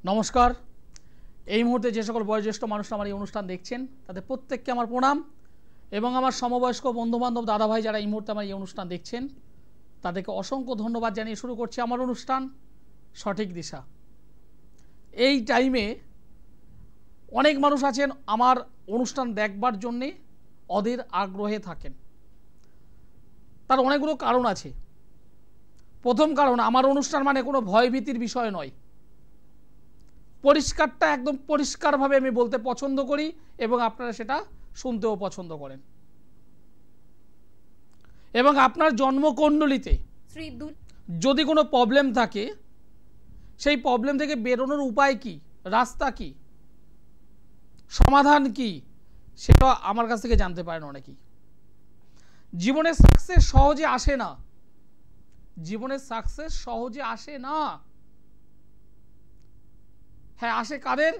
নমস্কার। এই মুহূর্তে যে সকল বয়োজ্যেষ্ঠ মানুষরা আমার এই অনুষ্ঠান দেখছেন তাদের প্রত্যেককে আমার প্রণাম এবং আমার সমবয়স্ক বন্ধুবান্ধব দাদাভাই যারা এই মুহূর্তে আমার এই অনুষ্ঠান দেখছেন তাদেরকে অসংখ্য ধন্যবাদ জানিয়ে শুরু করছি আমার অনুষ্ঠান সঠিক দিশা। এই টাইমে অনেক মানুষ আছেন আমার অনুষ্ঠান দেখবার জন্যে অধীর আগ্রহে থাকেন। তার অনেকগুলো কারণ আছে। প্রথম কারণ, আমার অনুষ্ঠান মানে কোনো ভয়ভীতির বিষয় নয়। পরিষ্কারটা একদম পরিষ্কারভাবে আমি বলতে পছন্দ করি এবং আপনারা সেটা শুনতেও পছন্দ করেন। এবং আপনার জন্মকুণ্ডলিতে যদি কোনো প্রবলেম থাকে সেই প্রবলেম থেকে বেরোনোর উপায় কি, রাস্তা কি, সমাধান কি, সেটা আমার কাছ থেকে জানতে পারেন অনেকেই। জীবনের সাকসেস সহজে আসে না। জীবনের সাকসেস সহজে আসে না। হ্যাঁ, আসে কাদের?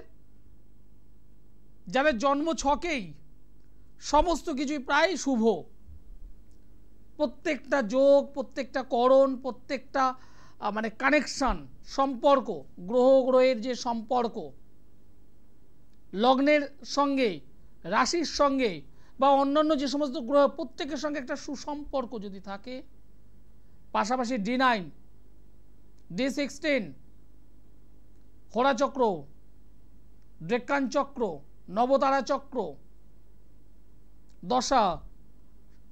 যাদের জন্ম ছকেই সমস্ত কিছুই প্রায় শুভ। প্রত্যেকটা যোগ, প্রত্যেকটা করণ, প্রত্যেকটা মানে কানেকশন, সম্পর্ক, গ্রহের যে সম্পর্ক, লগ্নের সঙ্গে, রাশির সঙ্গে বা অন্যান্য যে সমস্ত গ্রহ, প্রত্যেকের সঙ্গে একটা সুসম্পর্ক যদি থাকে, পাশাপাশি D9, D16, হোরাচক্র, ডেক্কান চক্র, নবতারা চক্র, দশা,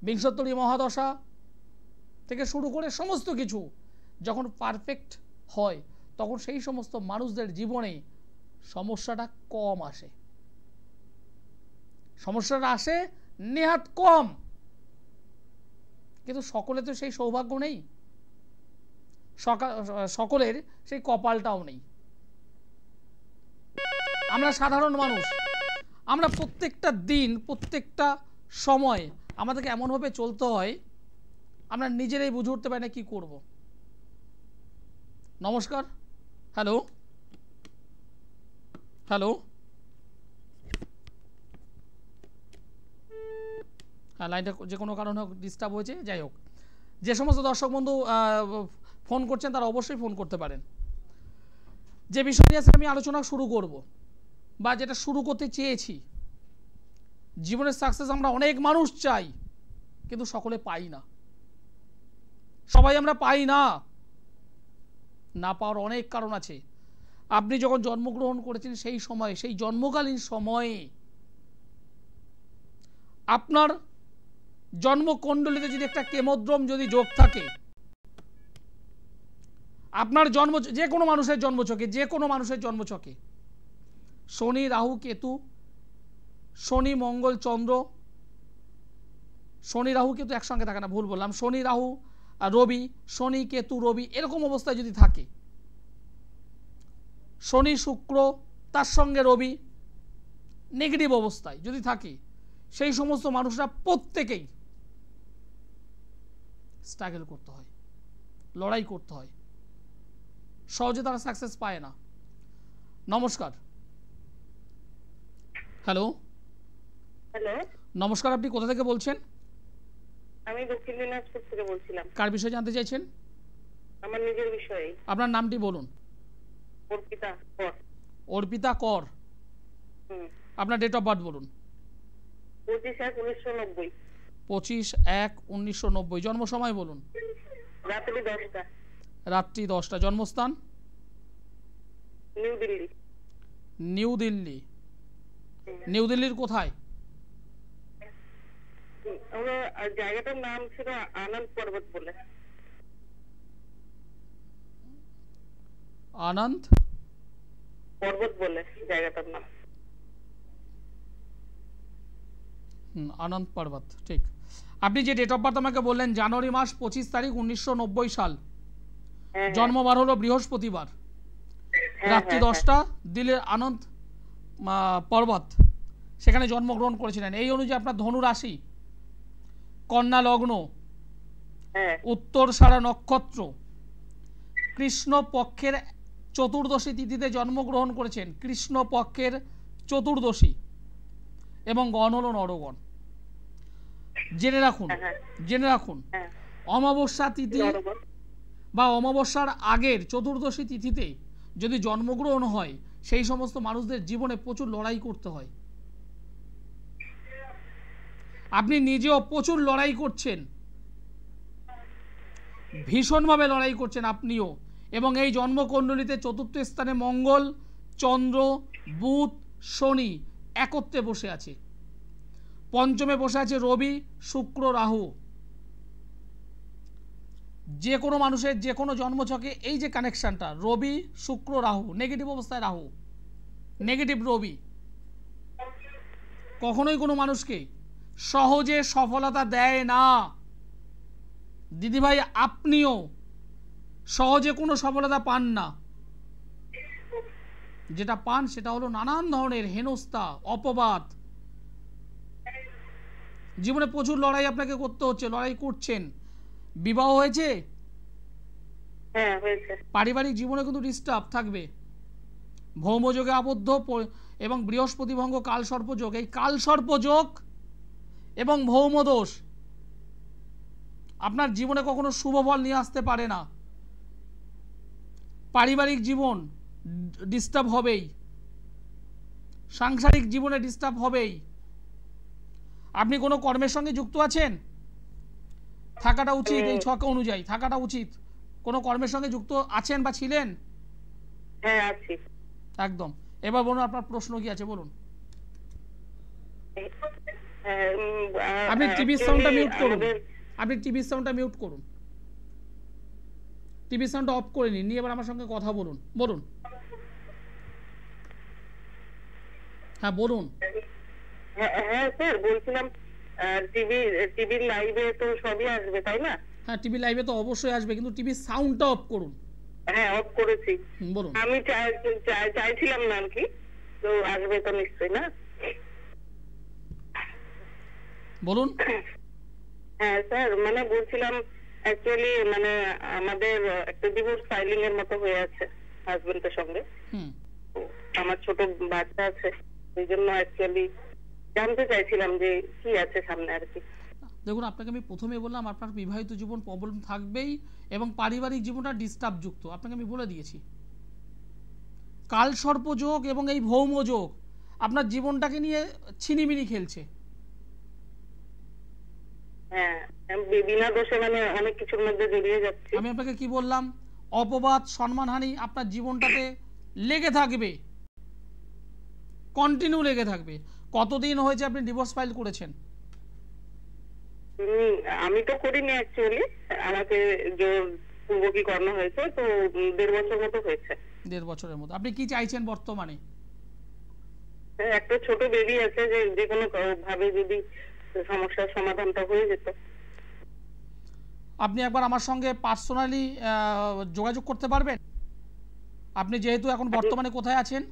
বিংশোত্তরী মহাদশা থেকে শুরু করে সমস্ত কিছু যখন পারফেক্ট হয় তখন সেই সমস্ত মানুষদের জীবনে সমস্যাটা কম আসে। সমস্যাটা আসে নেহাত কম, কিন্তু সকলে তো সেই সৌভাগ্য নেই, সকলের সেই কপালটাও নেই। আমরা সাধারণ মানুষ, আমরা প্রত্যেকটা দিন, প্রত্যেকটা সময় আমাদেরকে এমনভাবে চলতে হয় আমরা নিজেরাই বুঝে উঠতে পারি না কি করব। নমস্কার। হ্যালো হ্যালো হ্যাঁ, লাইনটা যে কোনো কারণে ডিস্টার্ব হয়েছে। যাই হোক, যে সমস্ত দর্শক বন্ধু ফোন করছেন তারা অবশ্যই ফোন করতে পারেন। যে বিষয় নিয়ে আমি আলোচনা শুরু করব বা যেটা শুরু করতে চেয়েছি, জীবনের সাকসেস আমরা অনেক মানুষ চাই কিন্তু সকলে পাই না। সবাই আমরা পাই না। না পাওয়ার অনেক কারণ আছে। আপনি যখন জন্মগ্রহণ করেছেন সেই সময়ে, সেই জন্মকালীন সময়ে আপনার জন্মকুণ্ডলিতে যদি একটা কেমোদ্রম যদি যোগ থাকে, আপনার জন্ম, যে কোনো মানুষের জন্মছকে, যে কোনো মানুষের জন্মছকে শনি, রাহু, কেতু, শনি, মঙ্গল, চন্দ্র, শনি রাহু কেতু একসঙ্গে থাকে না, ভুল বললাম, শনি রাহু আর রবি, শনি কেতু রবি এরকম অবস্থায় যদি থাকে, শনি শুক্র তার সঙ্গে রবি নেগেটিভ অবস্থায় যদি থাকে, সেই সমস্ত মানুষরা প্রত্যেকেই স্ট্রাগল করতে হয়, লড়াই করতে হয়, সহজে তারা সাকসেস পায় না। নমস্কার। হ্যালো হ্যালো, নমস্কার। আপনি কোথা থেকে বলছেন? আমি দক্ষিণ দিনাজপুর থেকে বলছিলাম। কার বিষয়ে জানতে চাইছেন? আমার নিজের বিষয়ে। আপনার নামটি বলুন। অর্পিতা কর। অর্পিতা কর। আপনার ডেট অফ বার্থ বলুন। 25/1/1990। 25/1/1990। জন্ম সময় বলুন। রাত্রি 10টা। রাত্রি 10টা। জন্মস্থান? New Delhi. New Delhi. New দিল্লির কোথায়? আমার জায়গাটার নাম ছিল আনন্দ পর্বত বলে। আনন্দ পর্বত বলে জায়গাটার নাম। আনন্দ পর্বত, ঠিক। আপনি যে ডেট অফ বার্থ আমাকে বললেন জানুয়ারি মাস 25 তারিখ 1990 সাল, জন্মবার হলো বৃহস্পতিবার, রাত্রি 10টা, দিল্লির আনন্দ পর্বত, সেখানে জন্মগ্রহণ করেছিলেন। এই অনুযায়ী আপনার ধনু রাশি, কন্যা লগ্ন, উত্তর সারা নক্ষত্র, কৃষ্ণ পক্ষের চতুর্দশী তিথিতে জন্মগ্রহণ করেছেন, কৃষ্ণ পক্ষের চতুর্দশী, এবং গণ হল নরগণ। জেনে রাখুন অমাবস্যা তিথি বা অমাবস্যার আগের চতুর্দশী তিথিতে যদি জন্মগ্রহণ হয় সেই সমস্ত মানুষদের জীবনে প্রচুর লড়াই করতে হয়। আপনি নিজেও প্রচুর লড়াই করছেন, ভীষণভাবে লড়াই করছেন আপনিও। এবং এই জন্মকুণ্ডলিতে চতুর্থ স্থানে মঙ্গল, চন্দ্র, বুধ, শনি একত্রে বসে আছে। পঞ্চমে বসে আছে রবি, শুক্র, রাহু। যে কোনো মানুষের যে কোনো জন্মছকে এই যে কানেকশনটা, রবি, শুক্র, রাহু, নেগেটিভ অবস্থায় রাহু, নেগেটিভ রবি, কখনোই কোনো মানুষকে সহজে সফলতা দেয় না। দিদিভাই, আপনিও সহজে কোনো সফলতা পান না। যেটা পান সেটা হলো নানান ধরনের হেনস্থা, অপবাদ। জীবনে প্রচুর লড়াই আপনাকে করতে হচ্ছে, লড়াই করছেন। বিবাহ হয়েছে? হ্যাঁ হয়েছে। পারিবারিক জীবনে কিন্তু ডিস্টার্ব থাকবে। ভৌমযোগে আবদ্ধ এবং বৃহস্পতি ভঙ্গ কালসর্পযোগ, এই কালসর্পযোগ এবং ভৌমদোষ আপনার জীবনে কখনো শুভ ফল নিয়ে আসতে পারে না। পারিবারিক জীবন ডিস্টার্ব হবেই, সাংসারিক জীবনে ডিস্টার্ব হবেই। আপনি কোনো কর্মের সঙ্গে যুক্ত আছেন? থাকাটা উচিত, এই ছক অনুযায়ী থাকাটা উচিত। কোনো কর্মের সঙ্গে যুক্ত আছেন বা ছিলেন? হ্যাঁ আছি। একদম। এবার বলুন আপনার প্রশ্ন কি আছে, বলুন। আপনি টিভির সাউন্ডটা মিউট করুন, আপনি টিভির সাউন্ডটা মিউট করুন, টিভির সাউন্ডটা অফ করে নিন, নিয়ে এবার আমার সঙ্গে কথা বলুন। বলুন, হ্যাঁ বলুন। হ্যাঁ স্যার, বলছিলাম টিভির লাইভে তো সবই আসবে তাই না? হ্যাঁ, টিভি লাইভে তো অবশ্যই আসবে, কিন্তু টিভির সাউন্ডটা অফ করুন। হ্যাঁ অফ করেছি। বলুন। আমি চাইছিলাম না আর কি, তো আসবে তো নিশ্চয়ই না? বলুন। হ্যাঁ স্যার, মানে বলছিলাম অ্যাকচুয়ালি মানে আমাদের একটা ডিভোর্স ফাইলিং এর মতো হয়ে আছে হাজবেন্ডের সঙ্গে। আমার ছোট বাচ্চা আছে, সেই জন্য অ্যাকচুয়ালি জানতে চাইছিলাম যে কি আছে সামনে আর কি। দেখুন, আপনাকে আমি প্রথমে বললাম আপনার বিবাহিত জীবন প্রবলেম থাকবেই এবং পারিবারিক জীবনটা ডিস্টার্ব যুক্ত, আপনাকে আমি বলে দিয়েছি। কালসর্পযোগ এবং এই ভৌমযোগ আপনার জীবনটাকে নিয়ে ছিনিমিনি খেলছে। হ্যাঁ, বিনা দোষে মানে অনেক কিছুর মধ্যে জড়িয়ে যাচ্ছে। আমি আপনাকে কি বললাম? অপবাদ, সম্মানহানি আপনার জীবনটাতে লেগে থাকবে, কন্টিনিউ লেগে থাকবে। কতদিন হয়েছে আপনি ডিভোর্স ফাইল করেছেন? আমি তো করিনি অ্যাকচুয়ালি, আমাকে পূর্বকি করানো হয়েছে, তো 1.5 বছর মতো হয়েছে। 1.5 বছরের মতো। আপনি কি চাইছেন বর্তমানে? একটা ছোট বেবি আছে, যে কোনো ভাবে যদি সমস্যার সমাধানটা হয়ে যেত। আপনি একবার আমার সঙ্গে পার্সোনালি যোগাযোগ করতে পারবেন? আপনি যেহেতু এখন বর্তমানে কোথায় আছেন?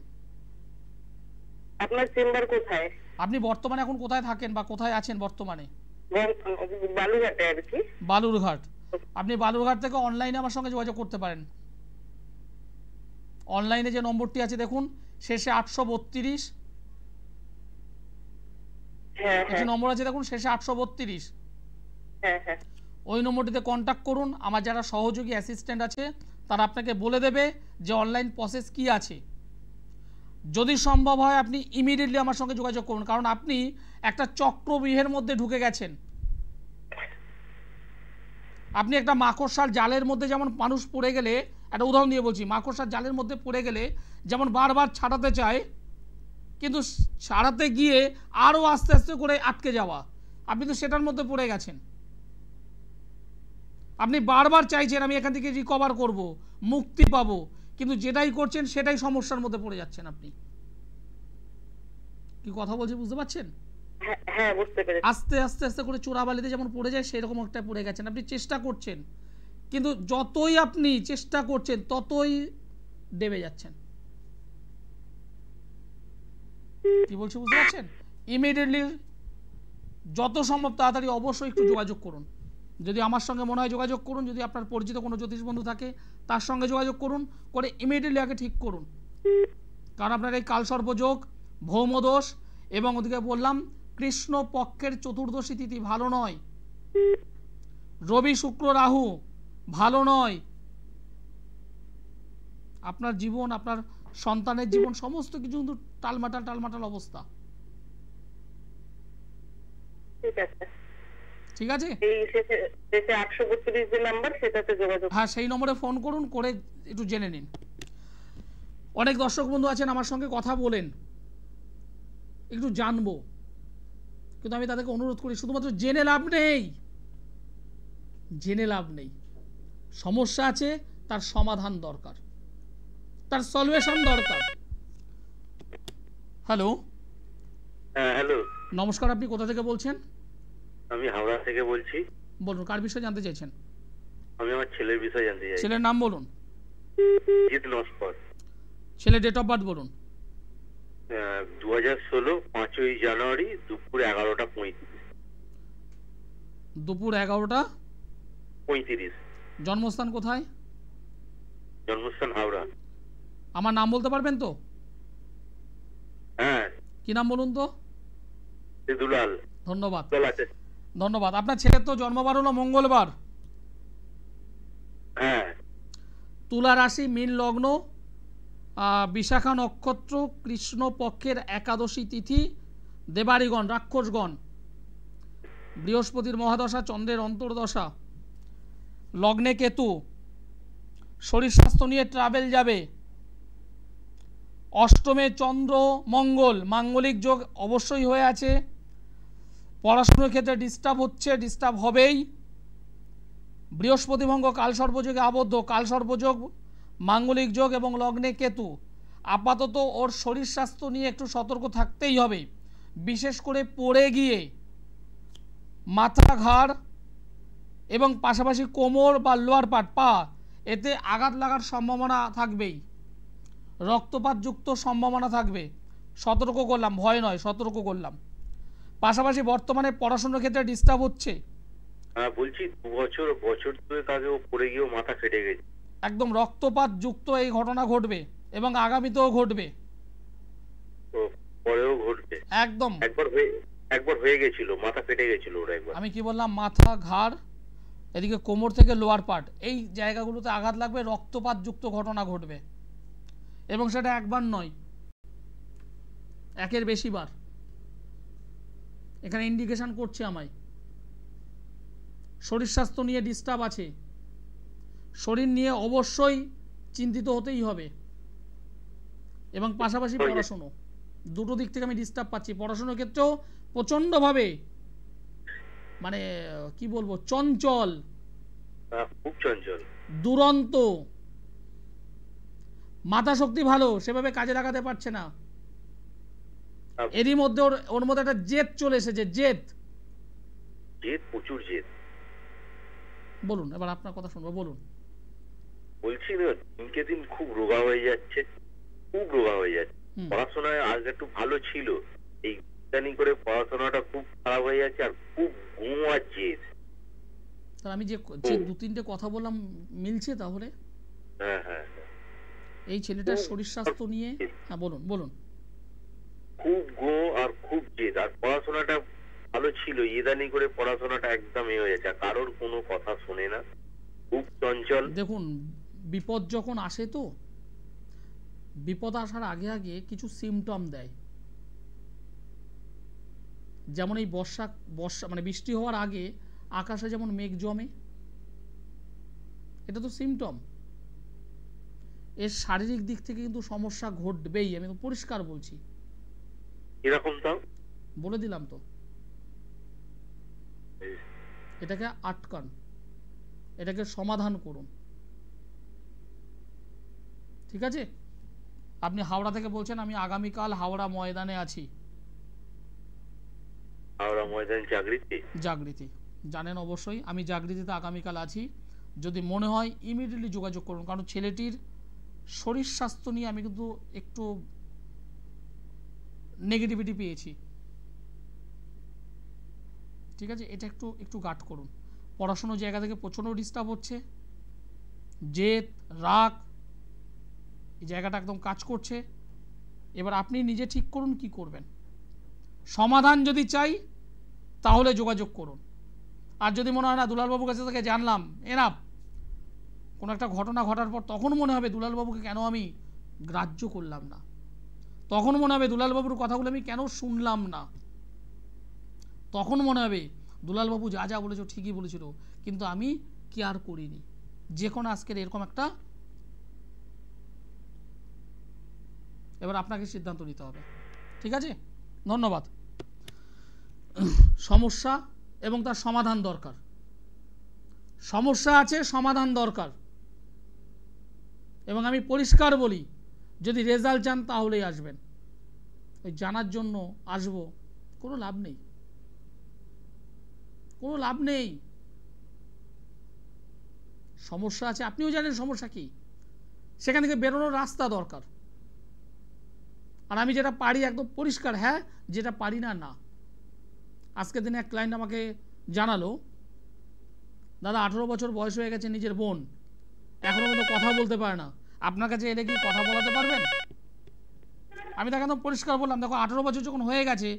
আপনার চেম্বার কোথায়? আপনি বর্তমানে এখন কোথায় থাকেন বা কোথায় আছেন বর্তমানে? বালুরঘাটে আর কি। বালুরঘাট। আপনি বালুরঘাট থেকে অনলাইনে আমার সঙ্গে যোগাযোগ করতে পারেন। অনলাইনে যে নম্বরটি আছে দেখুন, শেষে 832, একটি নম্বর আছে দেখুন শেষে 832। ওই নম্বরটিতে কন্ট্যাক্ট করুন। আমার যারা সহযোগী অ্যাসিস্ট্যান্ট আছে তারা আপনাকে বলে দেবে যে অনলাইন প্রসেস কি আছে। যদি সম্ভব হয় আপনি ইমিডিয়েটলি আমার সঙ্গে যোগাযোগ করুন, কারণ আপনি একটা চক্রব্যূহের মধ্যে ঢুকে গেছেন। আপনি একটা মাকড়সার জালের মধ্যে যেমন মানুষ পড়ে গেলে, একটা উদাহরণ দিয়ে বলছি, মাকড়সার জালের মধ্যে পড়ে গেলে যেমন বারবার ছাড়াতে চায়, কিন্তু ছাড়াতে গিয়ে আরও আস্তে আস্তে করে আটকে যাওয়া, আপনি তো সেটার মধ্যে পড়ে গেছেন। আপনি বারবার চাইছেন আমি এখান থেকে রিকভার করব, মুক্তি পাবো, কিন্তু যেটাই করছেন সেটাই সমস্যার মধ্যে পড়ে যাচ্ছেন। আপনি কি কথা বলছি বুঝতে পারছেন? হ্যাঁ বুঝতে পেরেছি। আস্তে আস্তে আস্তে করে চোরাবালিতে যেমন পড়ে যায় সেরকম একটা পড়ে গেছেন। আপনি চেষ্টা করছেন, কিন্তু যতই আপনি চেষ্টা করছেন ততই ডেবে যাচ্ছেন। কি বলছি বুঝতে পারছেন? ইমিডিয়েটলি যত সম্ভব তাড়াতাড়ি অবশ্যই একটু যোগাযোগ করুন। যদি আমার সঙ্গে মনে হয় যোগাযোগ করুন, যদি আপনার পরিচিত কোনো জ্যোতিষ বন্ধু থাকে তার সঙ্গে যোগাযোগ করুন, করে ইমিডিয়েটলি আগে ঠিক করুন। কারণ আপনার এই কালসর্পযোগ, ভৌমদোষ এবং ওদিকে বললাম কৃষ্ণ পক্ষের চতুর্দশী তিথি ভালো নয়, রবি শুক্র রাহু ভালো নয়। আপনার জীবন, আপনার সন্তানের জীবন সমস্ত কিছু কিন্তু টালমাটাল অবস্থা। ঠিক আছে, ঠিক আছে, এই শেষে 832 যে নাম্বার সেটাতে যোগাযোগ। হ্যাঁ, সেই নম্বরে ফোন করুন, করে একটু জেনে নিন। অনেক দর্শক বন্ধু আছেন আমার সঙ্গে কথা বলেন, একটু জানবো, কিন্তু আমি তাদেরকে অনুরোধ করি শুধুমাত্র জেনে লাভ নেই, জেনে লাভ নেই। সমস্যা আছে, তার সমাধান দরকার, তার সলিউশন দরকার। হ্যালো। হ্যাঁ, হ্যালো, নমস্কার, আপনি কোথা থেকে বলছেন? আমি হাওড়া থেকে বলছি। বলুন, কার বিষয়ে জানতে চাইছেন? আমি আমার ছেলের বিষয়ে জানতে চাই। ছেলের নাম বলুন। জিৎ নস্কর। ছেলের ডেট অফ বার্থ বলুন। 2016 5ই জানুয়ারি দুপুর 11:35। দুপুর 11:35। জন্মস্থান কোথায়? জন্মস্থান হাওড়া। আমার নাম বলতে পারবেন তো? হ্যাঁ। কি নাম বলুন তো? দুলাল। ধন্যবাদ, ধন্যবাদ। আপনার ছেলের তো জন্মবার হলো মঙ্গলবার। হ্যাঁ। তুলা রাশি, মীন লগ্ন, বিশাখা নক্ষত্র, কৃষ্ণ পক্ষের একাদশী তিথি, দেবাড়িগণ, রাক্ষসগণ, বৃহস্পতির মহাদশা, চন্দ্রের অন্তর্দশা, লগ্নে কেতু, শরীর স্বাস্থ্য নিয়ে ট্রাভেল যাবে, অষ্টমে চন্দ্র মঙ্গল, মাঙ্গলিক যোগ অবশ্যই হয়ে আছে, পড়াশোনার ক্ষেত্রে ডিস্টার্ব হচ্ছে, ডিস্টার্ব হবেই, বৃহস্পতি ভঙ্গ, কালসর্পযোগে আবদ্ধ, কালসর্পযোগ, মাঙ্গলিক যোগ এবং লগ্নে কেতু। আপাতত ওর শরীর স্বাস্থ্য নিয়ে একটু সতর্ক থাকতেই হবে, বিশেষ করে পড়ে গিয়ে মাথা, ঘাড় এবং পাশাপাশি কোমর বা লোয়ার পার্ট, পা, এতে আঘাত লাগার সম্ভাবনা থাকবেই, রক্তপাতযুক্ত সম্ভাবনা থাকবে। সতর্ক করলাম, ভয় নয়, সতর্ক করলাম। পাশাপাশি বর্তমানে পড়াশোনার ক্ষেত্রে ডিস্টার্ব হচ্ছে। হ্যাঁ, বলছি 2 বছর দুয়েক আগে ও পড়ে গিয়ে মাথা ফেটে গেছে। একদম রক্তপাতযুক্ত এই ঘটনা ঘটবে এবং আগামীতেও ঘটবে, পরেও ঘটবে। একদম। একবার হয়ে গেছিল, মাথা ফেটে গেছিল ওর একবার। আমি কি বললাম? মাথা, ঘাড়, এদিকে কোমর থেকে লোয়ার পার্ট, এই জায়গাগুলোতে আঘাত লাগবে, রক্তপাতযুক্ত ঘটনা ঘটবে, এবং সেটা একবার নয়, একের বেশি বার এখানে ইন্ডিকেশন করছে আমায়। শরীর স্বাস্থ্য নিয়ে ডিস্টার্ব আছে, শরীর নিয়ে অবশ্যই চিন্তিত হতেই হবে, এবং পাশাপাশি পড়াশুনো, দুটো দিক থেকে আমি ডিস্টার্ব পাচ্ছি। পড়াশোনার ক্ষেত্রেও প্রচণ্ডভাবে, মানে কি বলবো, চঞ্চল, খুব চঞ্চল, দুরন্ত, মাথা শক্তি ভালো, সেভাবে কাজে লাগাতে পারছে না। এরই মধ্যে ওর মধ্যে একটা জেদ চলে এসেছে, জেদ, প্রচুর জেদ। বলুন, এবার আপনার কথা শুনবো, বলুন। বলছি না, দিনকে দিন খুব রোগা হয়ে যাচ্ছে, খুব রোগা হয়ে যাচ্ছে। পড়াশোনায় আগে একটু ভালো ছিল, এই ইদানিং করে পড়াশোনাটা খুব খারাপ হয়ে যাচ্ছে, আর খুব ঘুম আর জেদ। তাহলে আমি যে 2-3টে কথা বললাম মিলছে তাহলে? হ্যাঁ হ্যাঁ। এই ছেলেটার শরীর স্বাস্থ্য নিয়ে, হ্যাঁ বলুন বলুন। খুব গো আর খুব জেদ, আর পড়াশোনাটা ভালো ছিল, ইদানিং করে পড়াশোনাটা একদম হয়ে যাচ্ছে, কারোর কোনো কথা শোনে না, খুব চঞ্চল। দেখুন, বিপদ যখন আসে, তো বিপদ আসার আগে আগে কিছু সিমটম দেয়, যেমন এই বর্ষা মানে বৃষ্টি হওয়ার আগে আকাশে যেমন মেঘ জমে, এটা তো সিমটম। এর শারীরিক দিক থেকে কিন্তু সমস্যা ঘটবেই, আমি তো পরিষ্কার বলছি। এরকম তাও বলে দিলাম তো, এটাকে আটকান, এটাকে সমাধান করুন, ঠিক আছে? আপনি হাওড়া থেকে বলছেন, আমি আগামীকাল হাওড়া ময়দানে আছি। হাওড়া ময়দান জাগৃতি জানেন অবশ্যই, আমি জাগৃতিতে আগামীকাল আছি। যদি মনে হয় ইমিডিয়েটলি যোগাযোগ করুন, কারণ ছেলেটির শরীর স্বাস্থ্য নিয়ে আমি কিন্তু একটু নেগেটিভিটি পেয়েছি, ঠিক আছে? এটা একটু গার্ড করুন। পড়াশোনার জায়গা থেকে প্রচণ্ড ডিস্টার্ব হচ্ছে, জেদ, রাগ, এই জায়গাটা একদম কাজ করছে। এবার আপনি নিজে ঠিক করুন কি করবেন। সমাধান যদি চাই তাহলে যোগাযোগ করুন, আর যদি মনে হয় না দুলালবাবুর কাছে থেকে জানলাম এনাফ, কোনো একটা ঘটনা ঘটার পর তখন মনে হবে দুলালবাবুকে কেন আমি গ্রাহ্য করলাম না। তখন মনে হবে দুলালবাবুর কথাগুলো আমি কেন শুনলাম না, তখন মনে হবে দুলালবাবু যা যা বলেছো ঠিকই বলেছিল, কিন্তু আমি কেয়ার করিনি। যে কোনো আজকের এরকম একটা, এবার আপনাকে সিদ্ধান্ত নিতে হবে। ঠিক আছে, ধন্যবাদ। সমস্যা এবং তার সমাধান দরকার। সমস্যা আছে, সমাধান দরকার। এবং আমি পরিষ্কার বলি, যদি রেজাল্ট চান তাহলেই আসবেন, ওই জানার জন্য আসবো কোনো লাভ নেই, কোনো লাভ নেই। সমস্যা আছে, আপনিও জানেন সমস্যা কি, সেখান থেকে বেরোনোর রাস্তা দরকার। আর আমি যেটা পারি একদম পরিষ্কার, হ্যাঁ, যেটা পারি না না। আজকের দিনে এক ক্লায়েন্ট আমাকে জানালো, দাদা 18 বছর বয়স হয়ে গেছে, নিজের বোন এখনো পর্যন্ত কথা বলতে পারে না, আপনার কাছে এলে কি কথা বলাতে পারবেন? আমি তাকে একদম পরিষ্কার বললাম, দেখো 18 বছর যখন হয়ে গেছে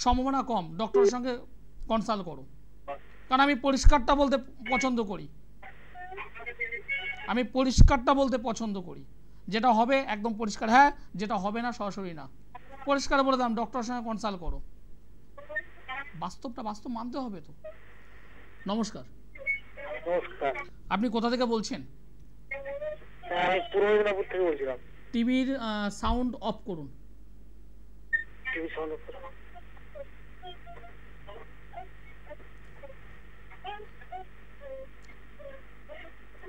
সম্ভাবনা কম, ডক্টরের সঙ্গে কনসাল্ট করো। কারণ আমি পরিষ্কারটা বলতে পছন্দ করি, আমি পরিষ্কারটা বলতে পছন্দ করি। যেটা হবে একদম পরিষ্কার, হ্যাঁ, যেটা হবে না সরাসরি না। পরিষ্কার বলে দিলাম ডক্টরের সঙ্গে কনসাল্ট করো। বাস্তবটা বাস্তব মানতে হবে তো। নমস্কার। নমস্কার। আপনি কোথা থেকে বলছেন? আমি পূর্ব মেদিনীপুর থেকে বলছিলাম। টিভির সাউন্ড অফ করুন। টিভি সাউন্ড অফ করুন।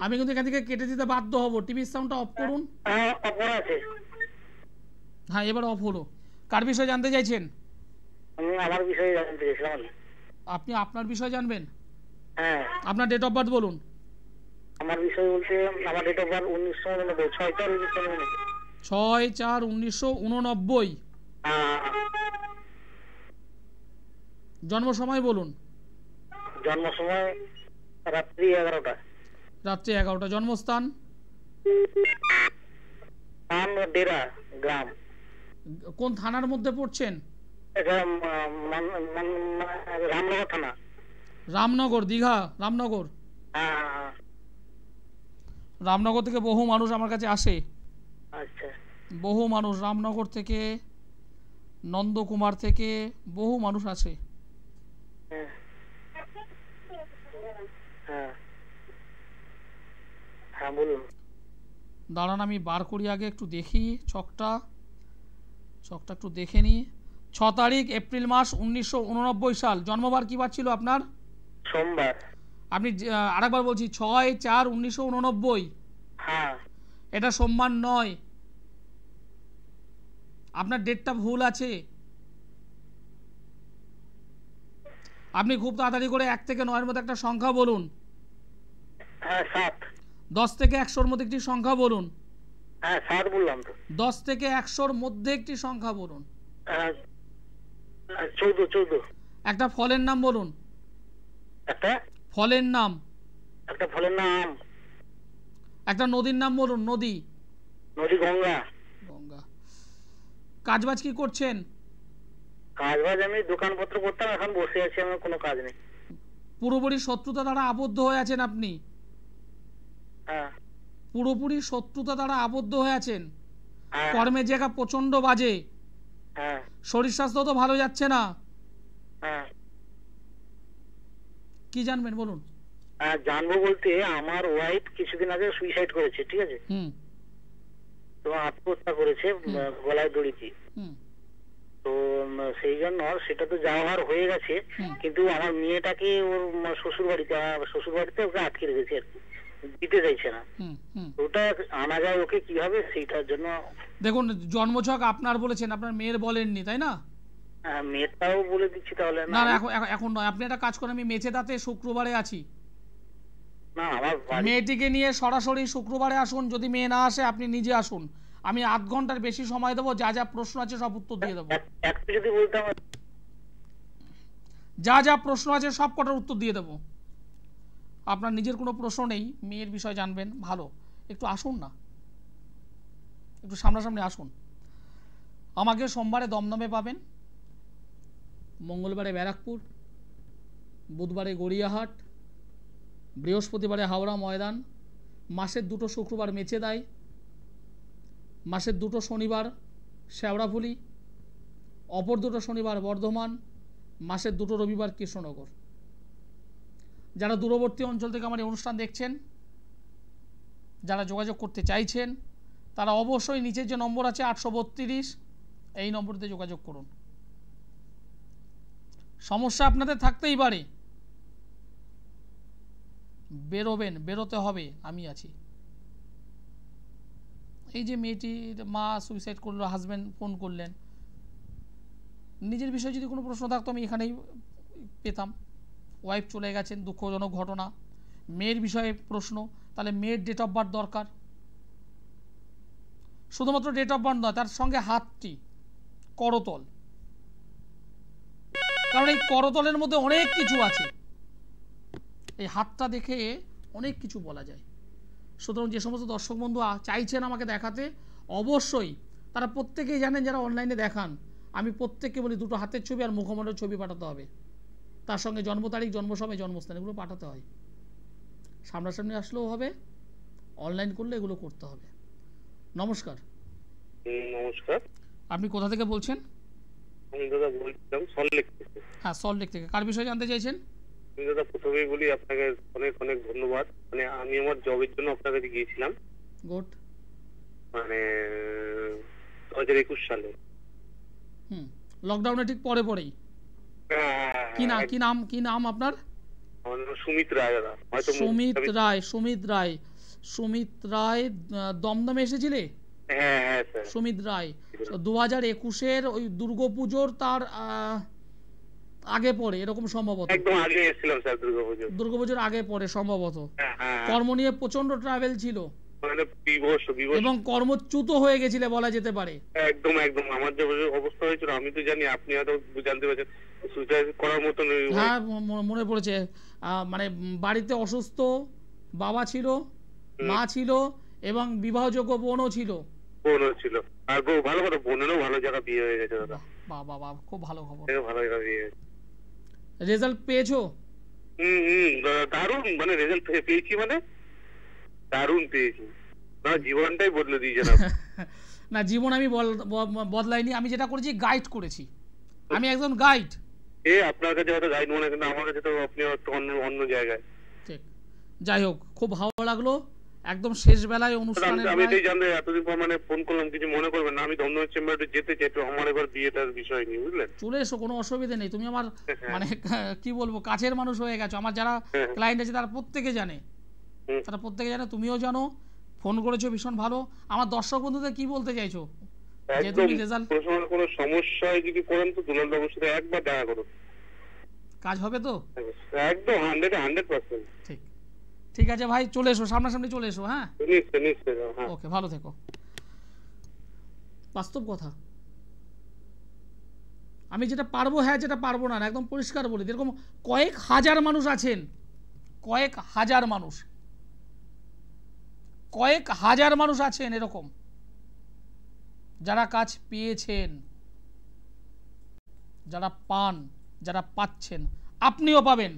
আমি কিন্তু এখান থেকে কেটে দিতে বাধ্য হব। টিভির সাউন্ডটা অফ করুন। হ্যাঁ, অফ করা আছে। হ্যাঁ, এবার অফ হলো। কার বিষয়ে জানতে চাইছেন? আমি আমার বিষয়ে জানতে চাইছিলাম। আপনি আপনার বিষয় জানবেন? হ্যাঁ। আপনার ডেট অফ বার্থ বলুন। আমার বিষয় বলতে আমার ডেট অফ বার্থ 1989, 6/4/1989। জন্ম সময় বলুন। জন্ম সময় রাত্রি 11টা। রাত্রি 11টা। জন্মস্থান? নাম ডেরা গ্রাম। কোন থানার মধ্যে পড়ছেন? এটা রামনগর থানা। রামনগর, দীঘা রামনগর। হ্যাঁ। রামনগর থেকে বহু মানুষ আমার কাছে আসে। আচ্ছা। বহু মানুষ রামনগর থেকে, নন্দকুমার থেকে বহু মানুষ আসে। হ্যাঁ। হ্যাঁ। হ্যাঁ, বলুন। দাঁড়ান আমি বার করি আগে, একটু দেখি ছকটা একটু দেখে নিই। 6 তারিখ এপ্রিল মাস 1989 সাল। জন্মবার কি বার ছিল আপনার? সোমবার। আপনি আরেকবার বলছি, 6/4/1989। হ্যাঁ। এটা সোমবার নয়, আপনার ডেটটা ভুল আছে। আপনি খুব তাড়াতাড়ি করে 1 থেকে 9-এর মধ্যে একটা সংখ্যা বলুন। হ্যাঁ, 7। 10 থেকে 100-র মধ্যে একটি সংখ্যা বলুন। হ্যাঁ, 7 বললাম তো। 10 থেকে 100-র মধ্যে একটি সংখ্যা বলুন। 14। একটা ফলের নাম বলুন। একটা ফলের নাম? একটা ফলের নাম। একটা নদীর নাম বলুন। নদী? গঙ্গা। গঙ্গা। কাজবাজ কি করছেন? কাজবাজ আমি দোকানপত্র করতাম, এখন বসে আছি, আমার কোনো কাজ নেই। পুরোপুরি শত্রুতা দ্বারা আবদ্ধ হয়ে আছেন আপনি? হ্যাঁ। পুরোপুরি শত্রুতা দ্বারা আবদ্ধ হয়ে আছেন। হ্যাঁ। কর্মের জায়গা প্রচন্ড বাজে। হ্যাঁ। শরীর স্বাস্থ্য তো ভালো যাচ্ছে না। হ্যাঁ। কি জানবেন বলুন। জানবো বলতে আমার ওয়াইফ কিছুদিন আগে সুইসাইড করেছে, ঠিক আছে? তো আত্মহত্যা করেছে গলায় দড়ি দিয়ে। তো সেই জন্য সেটা তো যাওয়ার হয়ে গেছে, কিন্তু আমার মেয়েটাকে ওর শ্বশুর বাড়িতে ওকে আটকে রেখেছে আর কি, দিতে চাইছে না। ওটা আনা যায় ওকে কিভাবে, সেইটার জন্য। দেখুন, জন্মছক আপনার বলেছেন, আপনার মেয়ের বলেননি, তাই না? মেয়েটাও বলে দিচ্ছি তাহলে। না, এখন নয়। আপনি একটা কাজ করেন, আমি মেচেদাতে শুক্রবারে আছি। না, আমার মেয়েটিকে নিয়ে সরাসরি শুক্রবারে আসুন। যদি মেয়ে না আসে আপনি নিজে আসুন। আমি 8 ঘন্টার বেশি সময় দেবো, যা যা প্রশ্ন আছে সব উত্তর দিয়ে দেবো। একটু যদি বলতাম। যা যা প্রশ্ন আছে সব কটার উত্তর দিয়ে দেবো। আপনার নিজের কোনো প্রশ্ন নেই, মেয়ের বিষয় জানবেন, ভালো। একটু আসুন না, একটু সামনাসামনি আসুন। আমাকে সোমবারে দমদমে পাবেন, মঙ্গলবারে ব্যারাকপুর, বুধবারে গড়িয়াহাট, বৃহস্পতিবারে হাওড়া ময়দান, মাসের 2টো শুক্রবার মেচেদায়, মাসের 2টো শনিবার শেওড়াফুলি, অপর 2টো শনিবার বর্ধমান, মাসের 2টো রবিবার কৃষ্ণনগর। যারা দূরবর্তী অঞ্চল থেকে আমার এই অনুষ্ঠান দেখছেন, যারা যোগাযোগ করতে চাইছেন, তারা অবশ্যই নিচের যে নম্বর আছে 832 এই নম্বরতে যোগাযোগ করুন। সমস্যা আপনাদের থাকতেই পারে, বেরোবেন, বেরোতে হবে, আমি আছি। এই যে মেয়েটির মা সুইসাইড করলো, হাজব্যান্ড ফোন করলেন, নিজের বিষয়ে যদি কোনো প্রশ্ন থাকতো আমি এখানেই পেতাম। ওয়াইফ চলে গেছেন, দুঃখজনক ঘটনা। মেয়ের বিষয়ে প্রশ্ন, তাহলে মেয়ের ডেট অফ বার্থ দরকার। শুধুমাত্র ডেট অফ বার্থ নয়, তার সঙ্গে হাতটি, করতল, কারণ এই করতলের মধ্যে অনেক কিছু আছে। এই হাতটা দেখে অনেক কিছু বলা যায়। সুতরাং যে সমস্ত দর্শক বন্ধু চাইছেন আমাকে দেখাতে, অবশ্যই তারা প্রত্যেকেই জানেন, যারা অনলাইনে দেখান, আমি প্রত্যেককে বলি 2টো হাতের ছবি আর মুখমণ্ডলের ছবি পাঠাতে হবে, তার সঙ্গে জন্ম তারিখ, জন্ম সময়, জন্মস্থান এগুলো পাঠাতে হয়। সামনাসামনি আসলেও হবে, অনলাইন করলে এগুলো করতে হবে। নমস্কার। নমস্কার। আপনি কোথা থেকে বলছেন? আমি দাদা বলছিলাম সল্টলেক থেকে। হ্যাঁ, সল্টলেক থেকে। কার বিষয়ে জানতে চাইছেন? আমি দাদা প্রথমেই বলি আপনাকে অনেক অনেক ধন্যবাদ। মানে আমি আমার জবের জন্য আপনার কাছে গিয়েছিলাম, গুড, মানে 2021 সালে। লকডাউনে ঠিক পরে পরেই। কি নাম আপনার? সুমিত রায় দাদা। সুমিত রায় দমদমে এসেছিলে? হ্যাঁ হ্যাঁ স্যার। সুমিত রায় 2021-এর ওই দুর্গাপুজোর তার আগে পরে এরকম সম্ভবত। একদম আগে এসেছিলাম স্যার, দুর্গাপুজোর আগে পরে সম্ভবত। কর্ম নিয়ে প্রচন্ড ট্রাভেল ছিল, মানে বিভৎস এবং কর্মচ্যুত হয়ে গেছিলে বলা যেতে পারে। একদম একদম আমার যে অবস্থা হয়েছিল আমি তো জানি, আপনি হয়তো জানতে পারছেন, সুইসাইড করার মতো। হ্যাঁ, মনে পড়েছে। মানে বাড়িতে অসুস্থ বাবা ছিল, মা ছিল, এবং বিবাহযোগ্য বোনও ছিল। আর ভালো কথা, বোনেরও ভালো জায়গা বিয়ে হয়ে গেছে দাদা। বাবা, খুব ভালো খবর। ভালো জায়গা বিয়ে। রেজাল্ট পেয়েছো? দারুণ, মানে রেজাল্ট পেয়েছি, মানে দারুণ পেয়েছি। না, জীবনটাই বদলে দিয়েছে না। না, জীবন আমি বদলাইনি, আমি যেটা করেছি গাইড করেছি। আমি একজন গাইড। আপনার কাছে হয়তো গাইড মনে হয়, কিন্তু আমার কাছে তো আপনি অন্য জায়গায়। ঠিক, যাই হোক, খুব ভালো লাগলো। একদম শেষ বেলায় অনুষ্ঠানে আমি এটাই জানতে এতদিন পর মানে ফোন করলাম, কিছু মনে করবেন না। আমি দমদমের চেম্বারে যেতে চাই, তো আমার এবার বিয়েটার বিষয় নিয়ে, বুঝলেন? চলে এসো, কোনো অসুবিধা নেই। তুমি আমার মানে কি বলবো, কাছের মানুষ হয়ে গেছো। আমার যারা ক্লায়েন্ট আছে তারা প্রত্যেকে জানে, তুমিও জানো। ফোন করেছো, ভীষণ ভালো। আমার দর্শক বন্ধুদের কি বলতে চাইছো? যে তুমি রেজাল্ট, কোনো সমস্যায় যদি পড়েন তো দুলাল বাবুর সাথে একবার দেখা করো, কাজ হবে তো একদম 100%। ঠিক আছে ভাই, চলে এসো, সামনাসামনি চলে এসো। হ্যাঁ, ওকে, ভালো থেকো। বাস্তব কথা, আমি যেটা পারবো হ্যাঁ, যেটা পারবো না একদম পরিষ্কার বলি। এরকম কয়েক হাজার মানুষ আছেন, কয়েক হাজার মানুষ আছেন এরকম, যারা কাজ পেয়েছেন, যারা পান, যারা পাচ্ছেন। আপনিও পাবেন,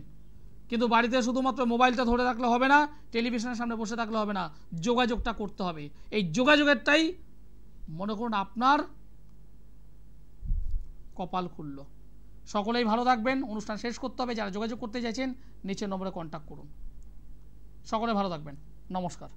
কিন্তু বাড়িতে শুধুমাত্র মোবাইলটা ধরে রাখলে হবে না, টেলিভিশনের সামনে বসে থাকলে হবে না, যোগাযোগটা করতে হবে। এই যোগাযোগেরটাই মনে করুন আপনার কপাল খুলল। সকলেই ভালো থাকবেন। অনুষ্ঠান শেষ করতে হবে। যারা যোগাযোগ করতে চাইছেন নিচের নম্বরে কন্ট্যাক্ট করুন। সকলে ভালো থাকবেন। নমস্কার।